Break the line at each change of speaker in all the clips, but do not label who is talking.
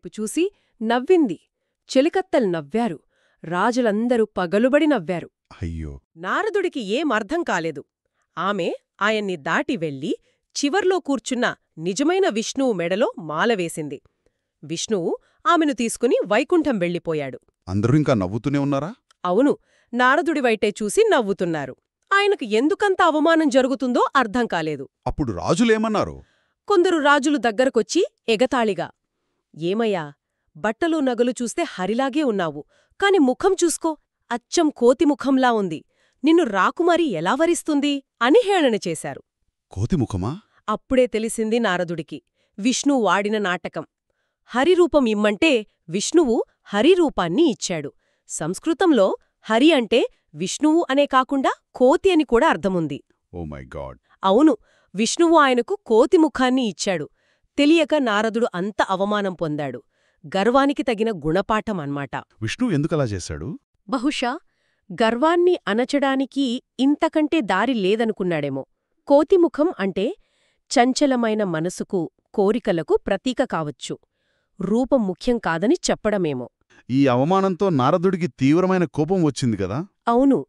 వైపు చూసి నవ్వింది. చెలికత్తెలు నవ్వారు. రాజులందరూ పగలుబడి నవ్వారు.
అయ్యో!
నారదుడికి ఏమర్థం కాలేదు. ఆమె ఆయన్ని దాటి వెళ్ళి చివర్లో కూర్చున్న నిజమైన విష్ణువు మెడలో మాలవేసింది. విష్ణువు ఆమెను తీసుకుని వైకుంఠం వెళ్ళిపోయాడు.
అందరూ ఇంకా నవ్వుతూనే ఉన్నారా?
అవును, నారదుడివైటే చూసి నవ్వుతున్నారు. ఆయనకు ఎందుకంత అవమానం జరుగుతుందో అర్థం కాలేదు.
అప్పుడు రాజులేమన్నారు?
కొందరు రాజులు దగ్గరకొచ్చి ఎగతాళిగా, ఏమయ్యా, బట్టలు నగలు చూస్తే హరిలాగే ఉన్నావు, కాని ముఖం చూసుకో, అచ్చం కోతి ముఖంలా ఉంది. నిన్ను రాకుమారి ఎలా వరిస్తుంది అని హేళన చేశారు.
కోతిముఖమా?
అప్పుడే తెలిసింది నారదుడికి విష్ణువు వాడిన నాటకం. హరిరూపం ఇమ్మంటే విష్ణువు హరిరూపాన్ని ఇచ్చాడు. సంస్కృతంలో హరి అంటే విష్ణువు అనే కాకుండా కోతి అని కూడా అర్థముంది.
Oh my God!
అవును, విష్ణువు ఆయనకు కోతి ముఖాన్ని ఇచ్చాడు. తెలియక నారదుడు అంత అవమానం పొందాడు. గర్వానికి తగిన గుణపాఠం అన్మాట.
విష్ణువు ఎందుకలా చేశాడు?
బహుశా గర్వాన్ని అణచడానికి ఇంతకంటే దారి లేదనుకున్నాడేమో. కోతిముఖం అంటే చంచలమైన మనసుకు, కోరికలకు ప్రతీక కావచ్చు. రూపం ముఖ్యం కాదని చెప్పడమేమో.
ఈ అవమానంతో నారదుడికి తీవ్రమైన కోపం వచ్చింది కదా?
అవును,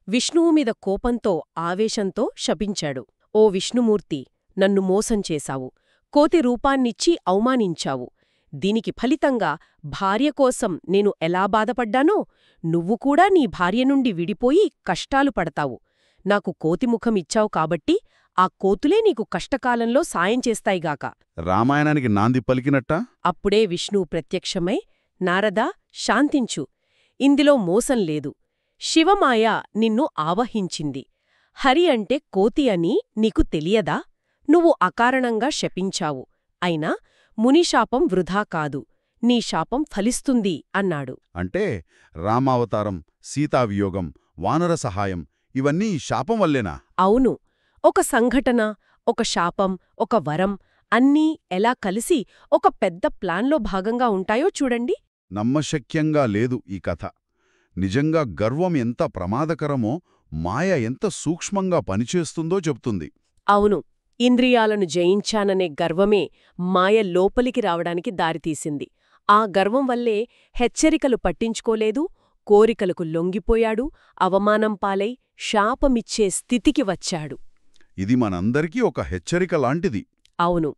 విష్ణువు మీద కోపంతో, ఆవేశంతో శపించాడు. ఓ విష్ణుమూర్తి, నన్ను మోసం చేశావు. కోతి రూపాన్నిచ్చి అవమానించావు. దీనికి ఫలితంగా భార్య కోసం నేను ఎలా బాధపడ్డానో, నువ్వు కూడా నీ భార్య నుండి విడిపోయి కష్టాలు పడతావు. నాకు కోతిముఖం ఇచ్చావు కాబట్టి ఆ కోతులే నీకు కష్టకాలంలో సాయం చేస్తాయిగాక.
రామాయణానికి నాంది పలికినట్టా?
అప్పుడే విష్ణువు ప్రత్యక్షమై, నారదా, శాంతించు. ఇందులో మోసం లేదు. శివమాయ నిన్ను ఆవహించింది. హరి అంటే కోతి అని నీకు తెలియదా? నువ్వు అకారణంగా శపించావు. అయినా మునిశాపం వృధా కాదు. నీ శాపం ఫలిస్తుంది అన్నాడు.
అంటే రామావతారం, సీతావియోగం, వానర సహాయం ఇవన్నీ ఈ శాపం వల్లేనా?
అవును, ఒక సంఘటన, ఒక శాపం, ఒక వరం అన్నీ ఎలా కలిసి ఒక పెద్ద ప్లాన్లో భాగంగా ఉంటాయో చూడండి.
నమ్మశక్యంగా లేదు ఈ కథ. నిజంగా గర్వం ఎంత ప్రమాదకరమో, మాయ ఎంత సూక్ష్మంగా పనిచేస్తుందో చెప్తుంది.
అవును, ఇంద్రియాలను జయించాననే గర్వమే మాయ లోపలికి రావడానికి దారితీసింది. ఆ గర్వం వల్లే హెచ్చరికలు పట్టించుకోలేదు, కోరికలకు లొంగిపోయాడు, అవమానం పాలై శాపమిచ్చే స్థితికి వచ్చాడు.
ఇది మనందరికీ ఒక హెచ్చరిక లాంటిది.
అవును,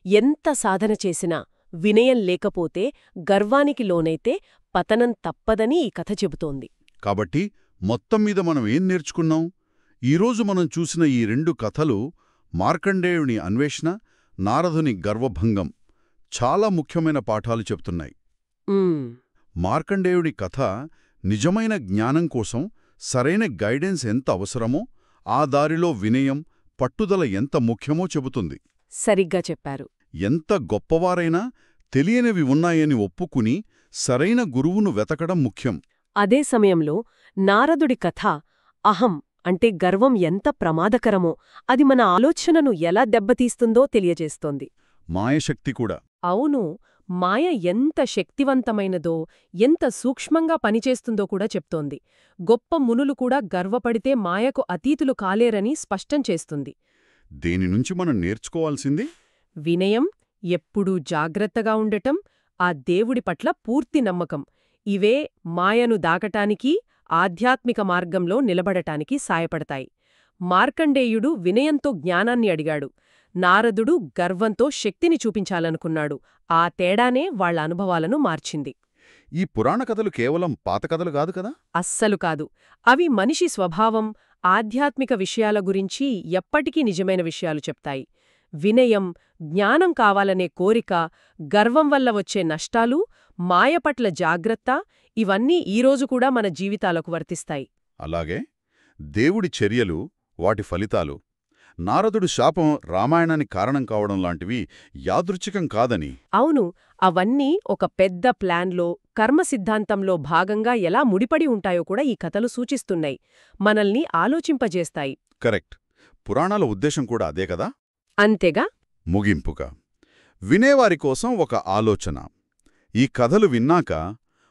ఎంత సాధన చేసినా వినయం లేకపోతే, గర్వానికి లోనైతే పతనం తప్పదని ఈ కథ చెబుతోంది.
కాబట్టి మొత్తం మీద మనం ఏం నేర్చుకున్నాం? ఈరోజు మనం చూసిన ఈ రెండు కథలు, మార్కండేయుని అన్వేషణ, నారదుని గర్వభంగం, చాలా ముఖ్యమైన పాఠాలు చెప్తున్నాయి. మార్కండేయుడి కథ నిజమైన జ్ఞానం కోసం సరైన గైడెన్స్ ఎంత అవసరమో, ఆ దారిలో వినయం, పట్టుదల ఎంత ముఖ్యమో చెబుతుంది.
సరిగ్గా చెప్పారు.
ఎంత గొప్పవారైనా తెలియనివి ఉన్నాయని ఒప్పుకుని సరైన గురువును వెతకడం ముఖ్యం.
అదే సమయంలో నారదుడి కథ అహం అంటే గర్వం ఎంత ప్రమాదకరమో, అది మన ఆలోచనను ఎలా దెబ్బతీస్తుందో తెలియజేస్తోంది.
మాయశక్తి కూడా.
అవును, మాయ ఎంత శక్తివంతమైనదో, ఎంత సూక్ష్మంగా పనిచేస్తుందో కూడా చెప్తోంది. గొప్ప మునులు కూడా గర్వపడితే మాయకు అతీతులు కాలేరని స్పష్టం చేస్తుంది.
దేనినుంచి మనం నేర్చుకోవాల్సింది?
వినయం, ఎప్పుడూ జాగ్రత్తగా ఉండటం, ఆ దేవుడి పట్ల పూర్తి నమ్మకం. ఇవే మాయను దాకటానికి, ఆధ్యాత్మిక మార్గంలో నిలబడటానికి సాయపడతాయి. మార్కండేయుడు వినయంతో జ్ఞానాన్ని అడిగాడు. నారదుడు గర్వంతో శక్తిని చూపించాలనుకున్నాడు. ఆ తేడానే వాళ్ల అనుభవాలను మార్చింది.
ఈ పురాణ కథలు కేవలం పాతకథలు కాదు కదా?
అస్సలు కాదు. అవి మనిషి స్వభావం, ఆధ్యాత్మిక విషయాల గురించి ఎప్పటికీ నిజమైన విషయాలు చెప్తాయి. వినయం, జ్ఞానం కావాలనే కోరిక, గర్వం వల్ల వచ్చే నష్టాలు, మాయపట్ల జాగ్రత్త, ఇవన్నీ ఈరోజు కూడా మన జీవితాలకు వర్తిస్తాయి.
అలాగే దేవుడి చర్యలు, వాటి ఫలితాలు, నారదుడు శాపం రామాయణానికి కారణం కావడం లాంటివి యాదృచ్ఛికం కాదని.
అవును, అవన్నీ ఒక పెద్ద ప్లాన్లో, కర్మ సిద్ధాంతంలో భాగంగా ఎలా ముడిపడి ఉంటాయో కూడా ఈ కథలు సూచిస్తున్నాయి. మనల్ని ఆలోచింపజేస్తాయి.
కరెక్ట్. పురాణాల ఉద్దేశం కూడా అదే కదా?
అంతేగా.
ముగింపుగా వినేవారి కోసం ఒక ఆలోచన. ఈ కథలు విన్నాక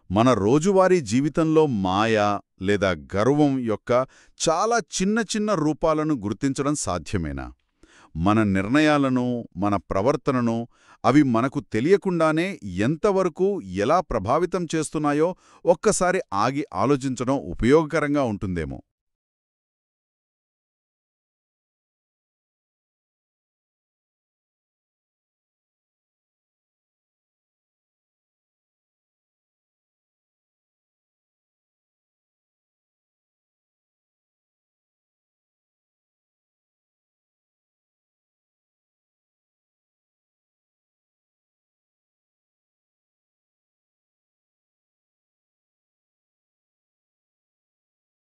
మన రోజువారీ జీవితంలో మాయ లేదా గర్వం యొక్క చాలా చిన్న చిన్న రూపాలను గుర్తించడం సాధ్యమేనా? మన నిర్ణయాలను, మన ప్రవర్తనను అవి మనకు తెలియకుండానే ఎంతవరకు ఎలా ప్రభావితం చేస్తున్నాయో ఒక్కసారి ఆగి ఆలోచించడం ఉపయోగకరంగా ఉంటుందేమో.